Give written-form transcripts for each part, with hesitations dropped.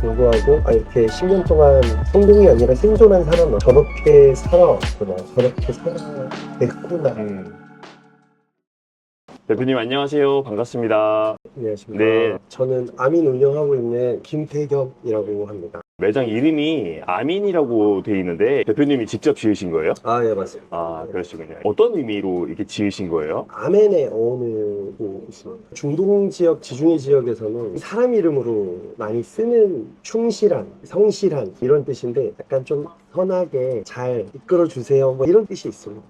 불구하고 이렇게 10년 동안 성공이 아니라 생존한 사람은 저렇게 살아왔구나, 저렇게 살아냈구나. 대표님 안녕하세요. 반갑습니다. 안녕하십니까. 네. 저는 아민 운영하고 있는 김태ገብ이라고 합니다. 매장 이름이 아민이라고 돼 있는데 대표님이 직접 지으신 거예요? 예, 맞습니다. 아, 그러시군요. 어떤 의미로 이렇게 지으신 거예요? 아멘의 어원을 있습니다. 중동 지역, 지중해 지역에서는 사람 이름으로 많이 쓰는 충실한, 성실한 이런 뜻인데 약간 좀 선하게 잘 이끌어 주세요, 뭐 이런 뜻이 있습니다.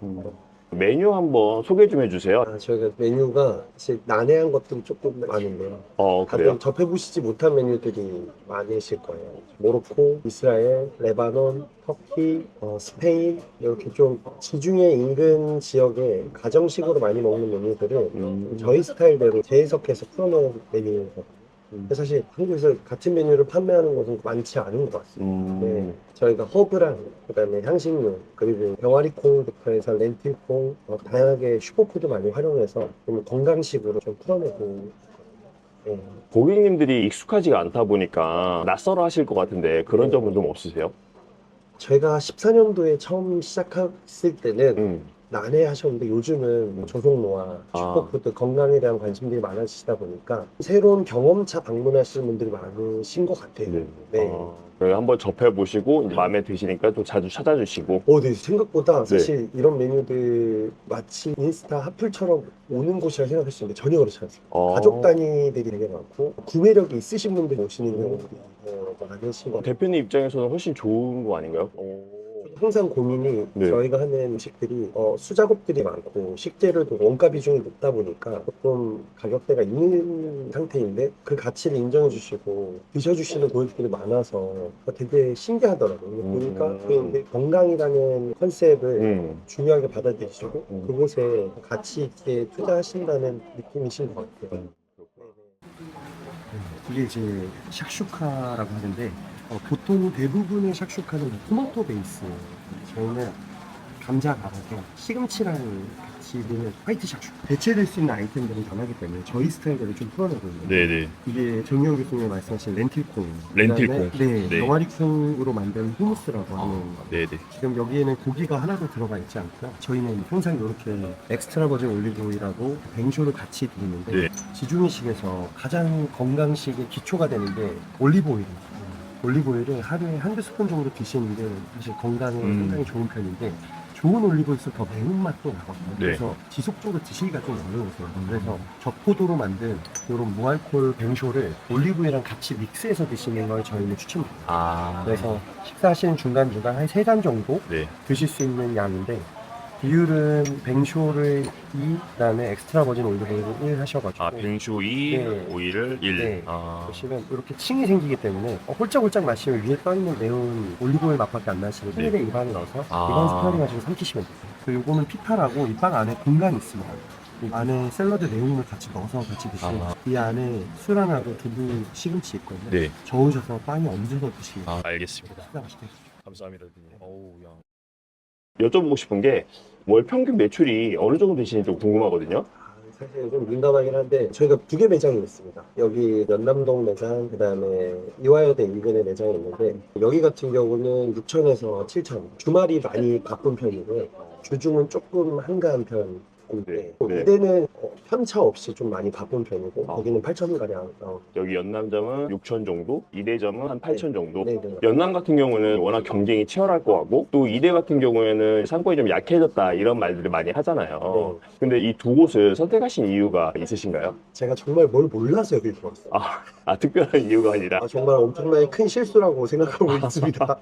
메뉴 한번 소개 좀 해주세요. 저희가 메뉴가 사실 난해한 것들이 조금 많은데요. 그래요? 다들 접해보시지 못한 메뉴들이 많으실 거예요. 모로코, 이스라엘, 레바논, 터키, 스페인 이렇게 좀 지중해 인근 지역에 가정식으로 많이 먹는 메뉴들을 저희 스타일대로 재해석해서 풀어놓은 메뉴거든요. 근데 사실 한국에서 같은 메뉴를 판매하는 곳은 많지 않은 것 같습니다. 네, 저희가 허브랑 그다음에 향신료 그리고 병아리콩부터 해서 렌틸콩 다양하게 슈퍼푸드 많이 활용해서 좀 건강식으로 좀 풀어내고. 네. 고객님들이 익숙하지가 않다 보니까 낯설어 하실 것 같은데 그런 점은 좀 없으세요? 제가 14년도에 처음 시작했을 때는 난해하셨는데 요즘은 조성노화, 슈퍼푸드, 건강에 대한 관심들이 많아지시다 보니까 새로운 경험차 방문하시는 분들이 많으신 것 같아요. 네. 한번 접해보시고 이제 마음에 드시니까 또 자주 찾아주시고. 네. 생각보다 사실 이런 메뉴들 마치 인스타 핫플처럼 오는 곳이라 생각했었는데 전혀 그렇지 않습니다. 가족 단위들이 되게 많고 구매력이 있으신 분들이 오시는 경우들이 많으신 것 같아요. 대표님 입장에서는 훨씬 좋은 거 아닌가요? 항상 고민이 네. 저희가 하는 음식들이 수작업들이 많고 식재료도 원가 비중이 높다 보니까 조금 가격대가 있는 상태인데 그 가치를 인정해 주시고 드셔주시는 고객들이 많아서 되게 신기하더라고요. 보니까 이제 건강이라는 컨셉을 중요하게 받아들이시고 그곳에 가치 있게 투자하신다는 느낌이신 것 같아요. 이게 이제 샥슈카라고 하는데 보통 대부분의 샥슈카는 토마토 베이스. 저희는 감자 갈아서 시금치랑 같이 넣는 화이트 샥슈카. 대체될 수 있는 아이템들은 다르기 때문에 저희 스타일대로 좀 풀어내고 있는. 네네. 이게 정영 교수님 말씀하신 렌틸콩. 렌틸콩. 네, 네. 병아리콩으로 만든 후무스라고 하는. 네네. 지금 여기에는 고기가 하나도 들어가 있지 않고요. 저희는 항상 이렇게 엑스트라 버진 올리브오일하고 뱅쇼를 같이 드리는데 네. 지중해식에서 가장 건강식의 기초가 되는 게 올리브오일입니다. 올리브오일을 하루에 한두 스푼 정도 드시는 게 사실 건강에 상당히 좋은 편인데 좋은 올리브오일에서 더 매운맛도 나거든요. 네. 그래서 지속적으로 드시기가 좀 어려우세요. 그래서 저포도로 만든 이런 무알콜 뱅쇼를 올리브오일이랑 같이 믹스해서 드시는 걸 저희는 추천드립니다. 그래서 식사하시는 중간중간 한 3잔 정도 네. 드실 수 있는 양인데 비율은 뱅쇼를 2, 그다음에 엑스트라 버진 올리브오일을 1 하셔가지고 뱅쇼 2, 네. 오일을 1. 네. 보시면 이렇게 층이 생기기 때문에 홀짝홀짝 마시면 위에 떠있는 매운 올리브오일 맛밖에 안 나시고 네. 네. 입안을 넣어서 입안 스파링 가지고 삼키시면 돼요. 그리고 요거는 피타라고 이 빵 안에 공간이 있습니다. 이 안에 샐러드 내용물 같이 넣어서 같이 드시면 이 안에 술안하고 두부 시금치 있거든요. 네. 저으셔서 빵에 얹어서 드시면 알겠습니다. 진짜 맛있게 드세요. 감사합니다. 여쭤보고 싶은 게 월 평균 매출이 어느 정도 되시는지 좀 궁금하거든요. 사실 좀 민감하긴 한데 저희가 2개 매장이 있습니다. 여기 연남동 매장, 그 다음에 이화여대 인근에 매장이 있는데 여기 같은 경우는 6천에서 7천. 주말이 많이 바쁜 편이고요. 주중은 조금 한가한 편인데 네. 이대는 편차 없이 좀 많이 바쁜 편이고 거기는 8천 가량 나옵니다. 여기 연남점은 6천 정도, 이대점은 한 8천 정도. 네. 연남 같은 경우는 워낙 경쟁이 치열할 거 같고 또 이대 같은 경우에는 상권이 좀 약해졌다 이런 말들을 많이 하잖아요. 근데 이 두 곳을 선택하신 이유가 있으신가요? 제가 정말 뭘 몰라서 여기 들어왔어요. 특별한 이유가 아니라. 정말 엄청나게 큰 실수라고 생각하고 있습니다.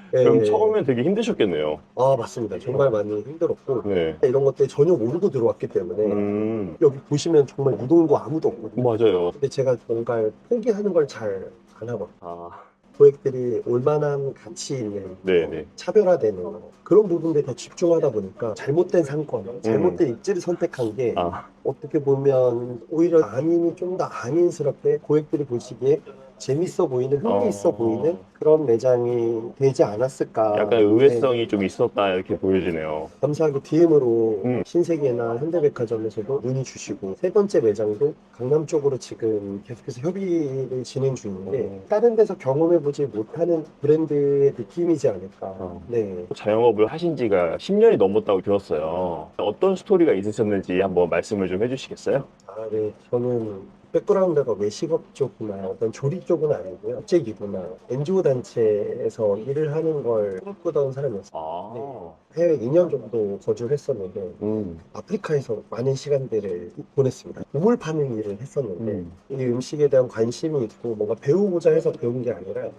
그럼 처음엔 되게 힘드셨겠네요. 맞습니다. 정말 많이 힘들었고 네. 이런 것들 전혀 모르고 들어왔기 때문에 여기 보시면 정말 무동고 아무도 없거든요. 맞아요. 근데 제가 뭔가 포기하는 걸 잘 안 하거든요. 고객들이 올만한 가치 있는 네네. 차별화되는 그런 부분들에 더 집중하다 보니까 잘못된 상권, 잘못된 입지를 선택한 게 어떻게 보면 오히려 아민이 좀 더 아민스럽게 고객들이 보시기에 재밌어 보이는, 흥미 있어 어. 보이는 그런 매장이 되지 않았을까. 약간 의외성이 좀 있었다 이렇게 보여지네요. 감사하게 DM으로 음. 신세계나 현대백화점에서도 문의 주시고, 세 번째 매장도 강남 쪽으로 지금 계속해서 협의를 진행 중인데, 다른 데서 경험해보지 못하는 브랜드의 느낌이지 않을까. 네. 자영업을 하신 지가 10년이 넘었다고 들었어요. 어떤 스토리가 있으셨는지 한번 말씀을 좀 해주시겠어요? 아, 네. 저는 백그라운드가 외식업 쪽이나 어떤 조리 쪽은 아니고요. 국제기구나 NGO 단체에서 일을 하는 걸 꿈꾸던 사람이었어요. 아, 해외 2년 정도 거주를 했었는데, 음, 아프리카에서 많은 시간들을 보냈습니다. 우물 파는 일을 했었는데, 음. 이 음식에 대한 관심이 있고 뭔가 배우고자 해서 배운 게 아니라,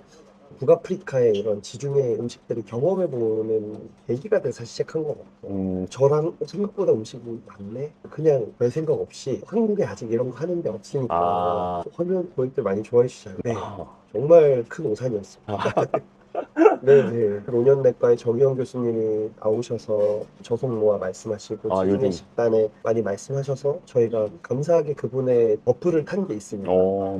북아프리카의 이런 지중해 음식들을 경험해보는 계기가 돼서 시작한 것 같아요. 저랑 생각보다 음식이 많네? 그냥 별 생각 없이 한국에 아직 이런 거 하는 데 없으니까 아. 하면 고객들 많이 좋아해 주시잖아요. 네, 아, 정말 큰 오산이었습니다. 네네. 5년 내과의 정의영 교수님이 나오셔서 저속노화 말씀하시고 지중해 요즘. 식단에 많이 말씀하셔서 저희가 감사하게 그분의 어플을 탄 게 있습니다.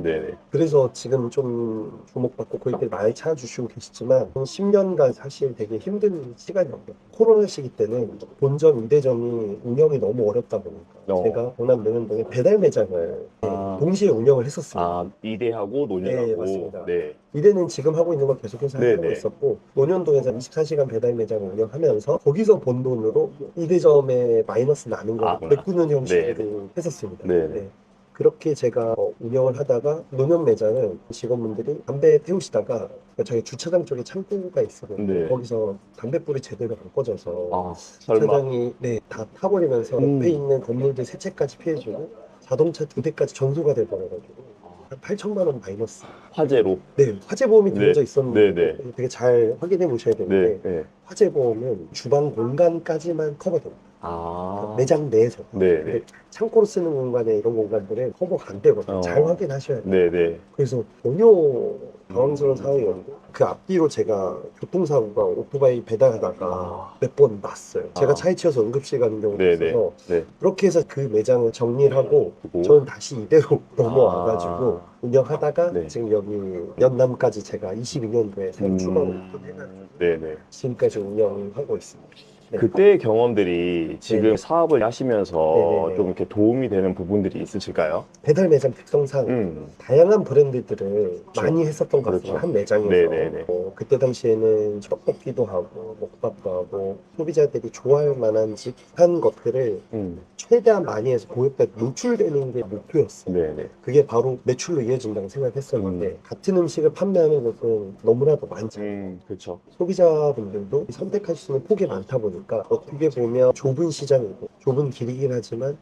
네네. 그래서 지금 좀 주목받고 고객들이 많이 찾아주시고 계시지만 10년간 사실 되게 힘든 시간이었고요. 코로나 시기 때는 본점 2대점이 운영이 너무 어렵다 보니까 제가 강남 논현동에 배달 매장을 동시에 운영을 했었습니다. 이대하고 논현하고. 네, 맞습니다. 네. 이대는 지금 하고 있는 걸 계속해서 하고 네네. 있었고, 논현동에서 24시간 배달 매장을 운영하면서 거기서 번 돈으로 2대점에 마이너스 나는 걸 그렇구나. 메꾸는 형식으로 했었습니다. 네네. 네. 그렇게 제가 운영을 하다가 논현 매장은 직원분들이 담배 태우시다가 저희 주차장 쪽에 창고가 있었는데 네. 거기서 담배불이 제대로 안 꺼져서 설마. 주차장이 다 타버리면서 옆에 있는 건물들 세 채까지 피해주고 자동차 2대까지 전소가 돼버려가지고 한 8천만 원 마이너스. 화재로. 네, 화재 보험이 네. 들어져 있었는데 네, 되게 잘 확인해 보셔야 되는데 네. 화재 보험은 주방 공간까지만 커버됩니다. 그러니까 매장 내에서. 네. 근데 창고로 쓰는 공간에 이런 공간들은 커버가 안 되거든요. 잘 확인하셔야 돼요. 네네. 그래서 전혀 당황스러운 상황이었고 그 앞뒤로 제가 교통사고가 오토바이 배달하다가 몇 번 났어요. 제가 차에 치여서 응급실 가는 경우도 네네. 있어서 네. 그렇게 해서 그 매장을 정리를 하고 저는 다시 이대로 넘어와가지고 운영하다가 네. 지금 여기 연남까지 제가 22년도에 새로 추가로 오픈해가지고 네네. 지금까지 운영하고 있습니다. 네. 그때의 경험들이 지금 네네. 사업을 하시면서 네네네. 좀 이렇게 도움이 되는 부분들이 있으실까요? 배달 매장 특성상 다양한 브랜드들을 많이 했었던 것 같아요. 그렇죠. 한 매장에서. 네네네. 그때 당시에는 떡볶이도 하고 먹밥도 하고 소비자들이 좋아할 만한 집한 것들을 최대한 많이 해서 고객들 노출되는 게 목표였어요. 네네. 그게 바로 매출로 이어진다고 생각했었는데 같은 음식을 판매하는 곳은 너무나도 많죠. 그렇죠. 소비자분들도 선택할 수 있는 폭이 많다 보니까 어떻게 보면 좁은 시장이고 좁은 길이긴 하지만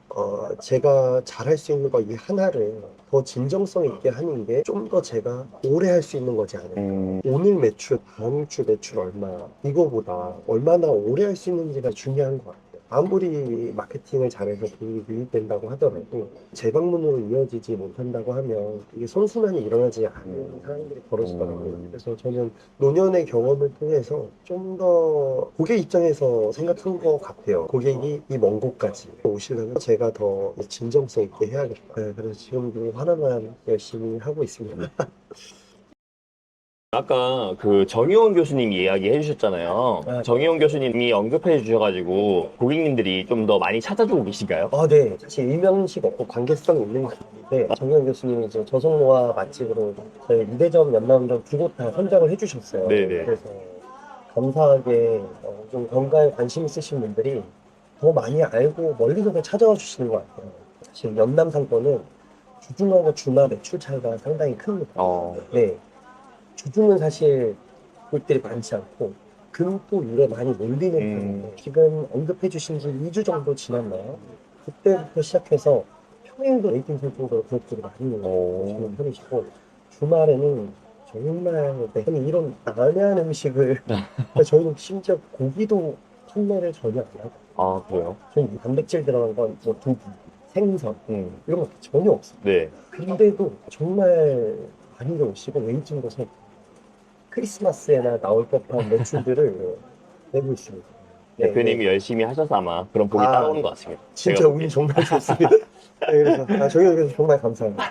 제가 잘할 수 있는 거 이 하나를 더 진정성 있게 하는 게 좀 더 제가 오래 할 수 있는 거지 않을까. 오늘 매출, 다음 주 매출 얼마 이거보다 얼마나 오래 할 수 있는지가 중요한 것 같아요. 아무리 마케팅을 잘해서 돈이 유입된다고 하더라도 재방문으로 이어지지 못한다고 하면 이게 선순환이 일어나지 않는 상황들이 벌어지더라고요. 그래서 저는 노년의 경험을 통해서 좀 더 고객 입장에서 생각한 것 같아요. 고객이 이 먼 곳까지 오시려면 제가 더 진정성 있게 해야겠다. 네, 그래서 지금도 하나만 열심히 하고 있습니다. 아까 그 정의원 교수님이 이야기해 주셨잖아요. 정의원 교수님이 언급해 주셔가지고 고객님들이 좀 더 많이 찾아주고 계신가요? 네. 사실 일명식 없고 관계성 있는 분인데 정현 교수님이 이제 저속노화 맛집으로 저희 2대점 연남점 두 곳 다 선정을 해주셨어요. 네네. 그래서 감사하게 좀 건강에 관심 있으신 분들이 더 많이 알고 멀리서도 찾아와 주시는 것 같아요. 사실 연남 상권은 주중하고 주말 매출 차이가 상당히 큽니다. 네. 주중은 사실 고객들이 많지 않고 금토 일에 많이 몰리는 편인데 지금 언급해 주신 지 2주 정도 지났나요? 그때부터 시작해서 평일도 레이팅 설정으로 고객들이 많이 오시는 편이시고 주말에는 정말 아니 이런 난해한 음식을 그러니까 저희는 심지어 고기도 판매를 전혀 안 하고 그래요? 저희 단백질 들어간 건 뭐 두부, 생선 이런 거 전혀 없어요. 네. 근데도 정말 많이 오시고 웨이팅도 서 크리스마스에나 나올 법한 매출들을 내고 있습니다. 네, 대표님이 네. 열심히 하셔서 아마 그런 복이 따라오는 것 같습니다. 진짜 제가 운이 정말 좋습니다. 네, 그래서 정현 교수 정말 감사합니다.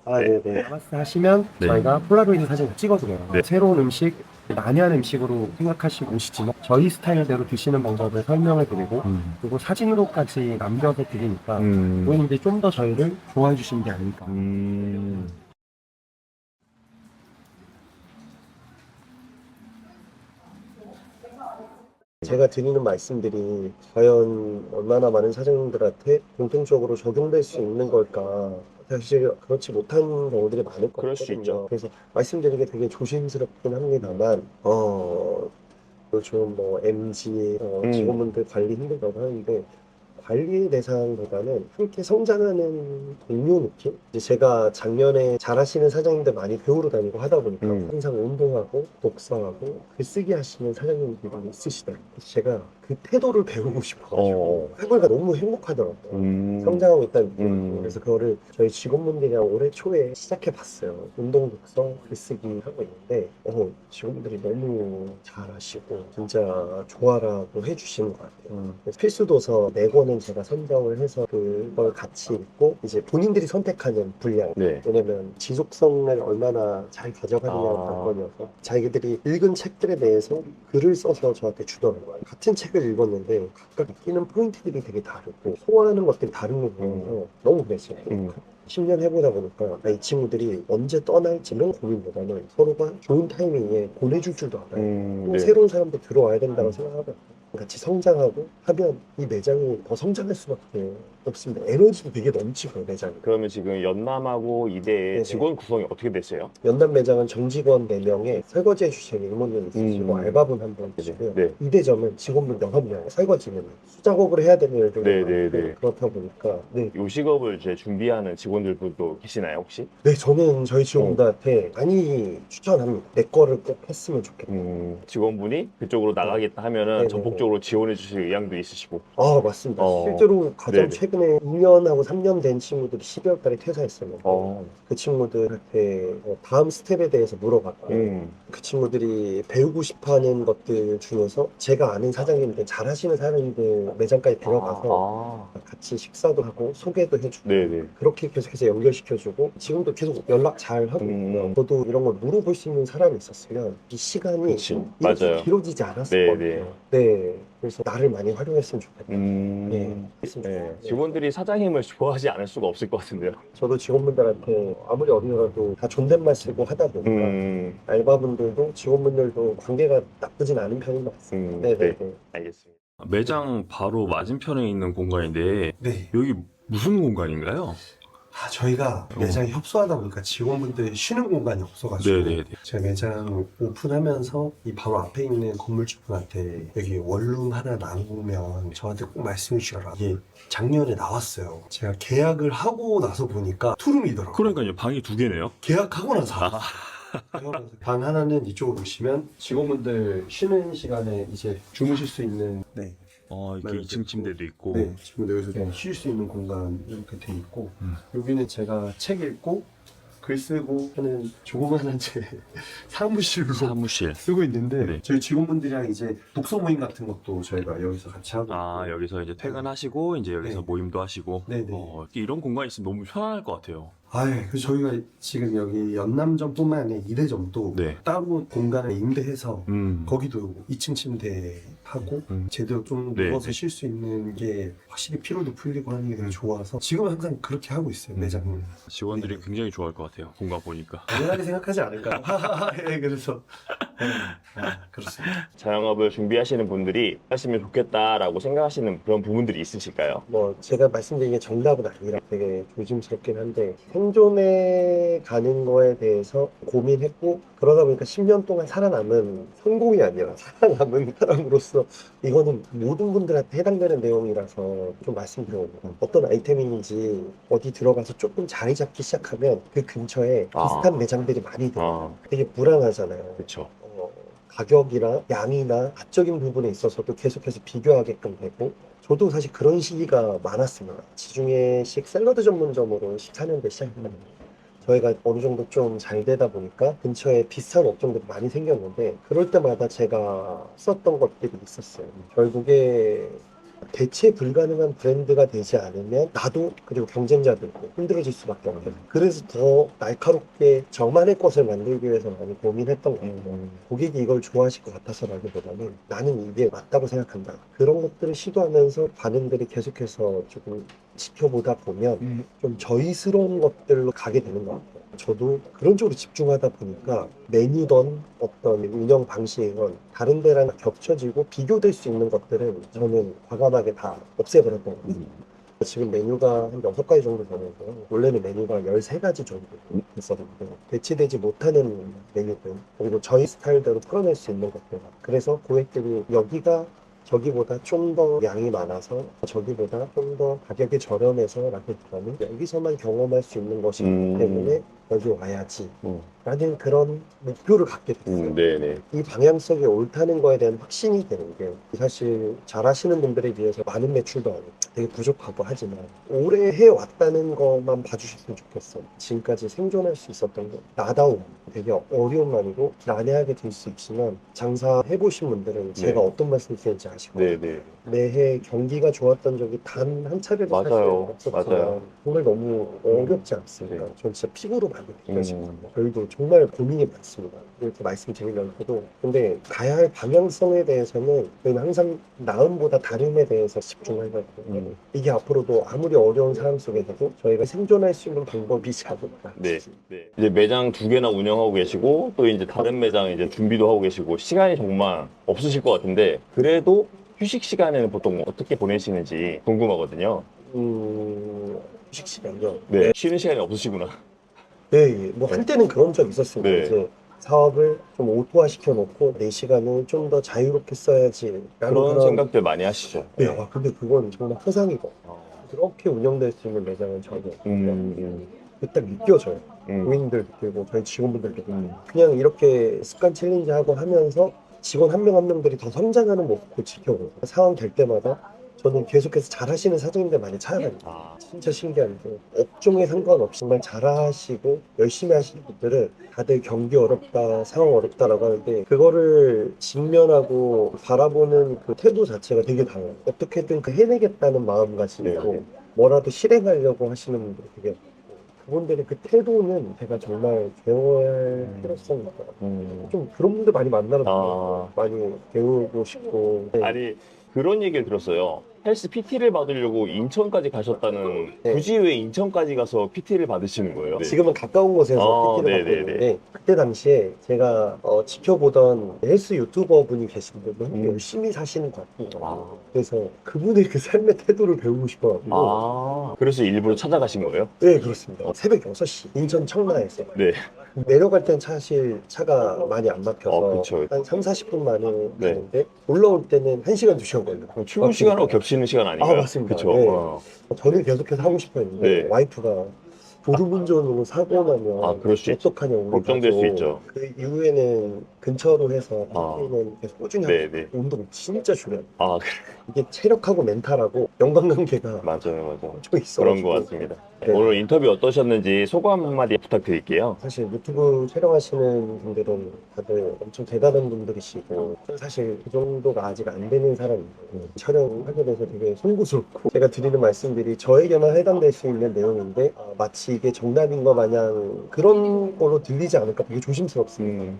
아, 네네. 하마스 하시면 네. 저희가 폴라로이드 사진을 찍어드려요. 네. 새로운 음식, 난이한 음식으로 생각하시고 오시지만 저희 스타일대로 드시는 방법을 설명을 드리고 그리고 사진으로까지 남겨서 드리니까 고객님들이 좀 더 저희를 좋아해 주시는 게 아닐까. 제가 드리는 말씀들이 과연 얼마나 많은 사장님들한테 공통적으로 적용될 수 있는 걸까? 사실 그렇지 못한 경우들이 많을 것 그럴 수 같거든요. 있죠. 그래서 말씀드리기 되게 조심스럽긴 합니다만, 요즘 뭐 MG 직원분들 관리 힘들다고 하는데 관리의 대상보다는 함께 성장하는 동료 느낌? 이제 제가 작년에 잘하시는 사장님들 많이 배우러 다니고 하다 보니까 항상 운동하고 독서하고 글쓰기 하시는 사장님들이 있으시더라고요. 그래서 제가 그 태도를 배우고 싶어가지고 해보니까 너무 행복하더라고요. 성장하고 있다는 느낌. 그래서 그거를 저희 직원분들이랑 올해 초에 시작해봤어요. 운동, 독서, 글쓰기 하고 있는데 직원분들이 너무 잘하시고 진짜 좋아라고 해주시는 것 같아요. 그래서 필수 도서 4권은 제가 선정을 해서 그걸 같이 읽고 이제 본인들이 선택하는 분량. 네. 왜냐면 지속성을 얼마나 잘 가져가느냐가 관건이어서 자기들이 읽은 책들에 대해서 글을 써서 저한테 주더라고요. 같은 책을 읽었는데 각각 느끼는 포인트들이 되게 다르고 소화하는 것들이 다른 거 보면서 너무 그랬어요. 10년 해보다 보니까 이 친구들이 언제 떠날지 이런 고민보다는 서로가 좋은 타이밍에 보내줄 줄도 알아요. 또 네. 새로운 사람도 들어와야 된다고 생각하면 같이 성장하고 하면 이 매장이 더 성장할 수밖에 없습니다. 에너지도 되게 넘치고요, 매장이. 그러면 지금 연남하고 이대의 네네. 직원 구성이 어떻게 되세요? 연남 매장은 정직원 4명에 설거지 해주시는 일본인 있으시고 알바분 한 분 있으시고요. 네. 이대점은 직원분 6명, 설거지는 수작업을 해야 되는 일들이 네네네. 많고 그렇다 보니까 요식업을 이제 준비하는 직원들도 계시나요, 혹시? 네, 저는 저희 직원분들한테 많이 추천합니다. 내 거를 꼭 했으면 좋겠다. 직원분이 그쪽으로 나가겠다 하면은 네네네. 적극적으로 지원해 주실 의향도 있으시고. 아, 맞습니다. 실제로 가장 네네. 최근에 2년하고 3년 된 친구들이 12월 달에 퇴사했었는데 어. 그 친구들한테 다음 스텝에 대해서 물어봤고 그 친구들이 배우고 싶어하는 것들 중에서 제가 아는 사장님들, 잘하시는 사장님들 매장까지 데려가서 같이 식사도 하고 소개도 해주고 네네. 그렇게 계속해서 연결시켜주고 지금도 계속 연락 잘 하고 있고요. 저도 이런 걸 물어볼 수 있는 사람이 있었으면 이 시간이 그치. 이렇게 맞아요. 길어지지 않았을 것 네네. 같아요. 네, 그래서 나를 많이 활용했으면 좋겠다. 네. 네. 직원들이 사장님을 좋아하지 않을 수가 없을 것 같은데요. 저도 직원분들한테 아무리 어디라도 다 존댓말 쓰고 하다 보니까 알바분들도 직원분들도 관계가 나쁘진 않은 편인 것 같습니다. 네네. 네. 알겠습니다. 매장 바로 맞은편에 있는 공간인데 네. 여기 무슨 공간인가요? 저희가 매장에 협소하다 보니까 직원분들이 쉬는 공간이 없어가지고 네네네. 제 매장 오픈하면서 이 바로 앞에 있는 건물주분한테 여기 원룸 하나 나오면 저한테 꼭 말씀해 주셔라. 이게 작년에 나왔어요. 제가 계약을 하고 나서 보니까 투룸이더라고요. 그러니까요, 방이 2개네요. 계약하고 나서 방 하나는 이쪽으로 오시면 직원분들 쉬는 시간에 이제 주무실 수 있는 이렇게 2층 침대도 있고. 네, 지금 여기서 쉴 수 있는 공간 이렇게 돼 있고 여기는 제가 책 읽고 글 쓰고 하는 조그만한 제 사무실로 사무실. 쓰고 있는데 네. 저희 직원분들이랑 이제 독서 모임 같은 것도 저희가 여기서 같이 하고 있고. 여기서 이제 퇴근하시고 이제 여기서 네. 모임도 하시고. 네네. 이런 공간이 있으면 너무 편안할 것 같아요. 그래서 저희가 지금 여기 연남점뿐만 아니라 이대점도 네. 따로 공간을 임대해서 음. 거기도 2층 침대 하고 제대로 좀 네. 누워서 쉴 수 있는 게 확실히 피로도 풀리고 하는 게 되게 좋아서 지금은 항상 그렇게 하고 있어요, 매장은. 직원들이 네. 굉장히 좋아할 것 같아요. 공간 보니까. 당연하게 생각하지 않을까요? 네, 그래서 그렇습니다. 자영업을 준비하시는 분들이 하시면 좋겠다라고 생각하시는 그런 부분들이 있으실까요? 뭐 제가 말씀드린 게 정답은 아니라 되게 조심스럽긴 한데 생존해 가는 거에 대해서 고민했고 그러다 보니까 10년 동안 살아남은 성공이 아니라 살아남은 사람으로서 이거는 모든 분들한테 해당되는 내용이라서 좀 말씀드려봅니다. 어떤 아이템인지 어디 들어가서 조금 자리 잡기 시작하면 그 근처에 비슷한 매장들이 많이 들어요. 되게 불안하잖아요. 그렇죠. 가격이나 양이나 가적인 부분에 있어서도 계속해서 비교하게끔 되고 저도 사실 그런 시기가 많았습니다. 지중해식 샐러드 전문점으로 14년대 시작했거든요. 저희가 어느 정도 좀 잘 되다 보니까 근처에 비슷한 업종들이 많이 생겼는데 그럴 때마다 제가 썼던 것들이 있었어요. 결국에 대체 불가능한 브랜드가 되지 않으면 나도 그리고 경쟁자들도 힘들어질 수밖에 없어요. 그래서 더 날카롭게 저만의 것을 만들기 위해서 많이 고민했던 것 같아요. 고객이 이걸 좋아하실 것 같아서라기보다는 나는 이게 맞다고 생각한다. 그런 것들을 시도하면서 반응들이 계속해서 조금 지켜보다 보면 좀 저희스러운 것들로 가게 되는 것 같아요. 저도 그런 쪽으로 집중하다 보니까 메뉴던 어떤 운영 방식이건 다른 데랑 겹쳐지고 비교될 수 있는 것들은 저는 과감하게 다 없애버렸던 것 같아요. 지금 메뉴가 한 6가지 정도 되는데요. 원래는 메뉴가 13가지 정도 있었는데 대체되지 못하는 메뉴들 그리고 저희 스타일대로 풀어낼 수 있는 것들 그래서 고객들이 여기가 저기보다 좀 더 양이 많아서 저기보다 좀 더 가격이 저렴해서 라기보다는 여기서만 경험할 수 있는 것이기 때문에 여기 와야지 라는 그런 목표를 갖게 됐어요. 네네. 이 방향성이 옳다는 거에 대한 확신이 되는 게 사실 잘하시는 분들에 비해서 많은 매출도 아니고 되게 부족하고 하지만 오래 해왔다는 것만 봐주셨으면 좋겠어. 지금까지 생존할 수 있었던 거 나다움 되게 어려운 말이고 난해하게 될 수 있지만 장사해보신 분들은 제가 어떤 말씀 드리는지 아시고 네네. 매해 경기가 좋았던 적이 단 한 차례도 사실 맞아요. 없었지만 맞아요. 정말 너무 어렵지 않습니까? 네. 전 진짜 피부로 많이 느껴집니다. 저희도 정말 고민이 많습니다. 이렇게 말씀드리면서도 근데 가야 할 방향성에 대해서는 저희는 항상 나음보다 다름에 대해서 집중하거든요. 이게 앞으로도 아무리 어려운 상황 속에서도 저희가 생존할 수 있는 방법이지 않을까. 네. 네. 이제 매장 2개나 운영하고 계시고 또 이제 다른 매장 이제 준비도 하고 계시고 시간이 정말 없으실 것 같은데 그래도 휴식 시간에는 보통 어떻게 보내시는지 궁금하거든요. 휴식 시간요. 네. 쉬는 시간이 없으시구나. 네, 뭐 할 때는 그런 적 있었습니다. 네. 이제 사업을 좀 오토화 시켜놓고 내 시간을 좀 더 자유롭게 써야지. 그런 생각들 많이 하시죠. 네, 근데 그건 정말 허상이고 그렇게 운영될 수 있는 매장은 전혀 그때 느껴져요. 고객님들 느끼고 저희 직원분들 느끼고 그냥 이렇게 습관 챌린지 하고 하면서 직원 한 명 한 명들이 더 성장하는 모습을 지켜보고 상황 될 때마다 저는 계속해서 잘하시는 사장님들 많이 찾아다닙니다. 진짜 신기한 게 업종에 상관없이 정말 잘하시고 열심히 하시는 분들은 다들 경기 어렵다, 상황 어렵다라고 하는데 그거를 직면하고 바라보는 그 태도 자체가 되게 달라요. 어떻게든 그 해내겠다는 마음가짐이고 뭐라도 실행하려고 하시는 분들이 되게 그분들의 그 태도는 제가 정말 배워야 할 필요성이 있더라고요. 좀 그런 분들 많이 만나서 많이 배우고 싶고. 네. 아니 그런 얘기를 들었어요. 헬스 PT를 받으려고 인천까지 가셨다는 네. 굳이 왜 인천까지 가서 PT를 받으시는 거예요? 지금은 가까운 곳에서 PT를 받고 있는데 그때 당시에 제가 지켜보던 헬스 유튜버 분이 계신데 열심히 사시는 것 같아요. 그래서 그분의 그 삶의 태도를 배우고 싶어가지고 그래서 일부러 찾아가신 거예요? 네, 그렇습니다. 새벽 6시 인천 청라에서 네. 내려갈 땐 사실 차가 많이 안 막혀서 그쵸. 한 3-40분 만에 가는데 올라올 때는 1시간, 2시간 걸려요. 출근 시간하고 겹치는 시간 아닌가요? 맞습니다. 그쵸. 네. 저는 계속해서 하고 싶어 했는데 와이프가 졸음운전으로 사고 나면 그럴 수 있죠. 어떡하냐 우리 걱정될 수 가족. 있죠. 그 이후에는 근처로 해서 PT는 계속 꾸준히 하고 운동 진짜 중요해요. 이게 체력하고 멘탈하고 연관관계가 맞아요. 좀 있어가지고 그런 것 같습니다. 네. 오늘 인터뷰 어떠셨는지 소감 한마디 부탁드릴게요. 사실 유튜브 촬영하시는 분들은 다들 엄청 대단한 분들이시고 사실 그 정도가 아직 안 되는 사람인데 촬영하게 돼서 되게 송구스럽고 제가 드리는 말씀들이 저에게만 해당될 수 있는 내용인데 마치 이게 정답인 것 마냥 그런 걸로 들리지 않을까 되게 조심스럽습니다.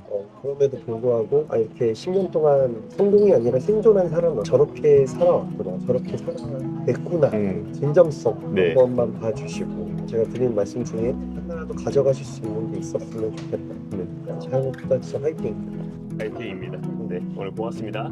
그럼에도 불구하고 이렇게 10년 동안 성공이 아니라 생존한 사람은 저렇게 살아왔구나 저렇게 살아냈구나 진정성 네. 한 번만 봐주시고 제가 드리는 말씀 중에 하나라도 가져가실 수 있는 게 있었으면 좋겠다. 자영업자 진짜 화이팅! 파이팅입니다. 네, 오늘 고맙습니다.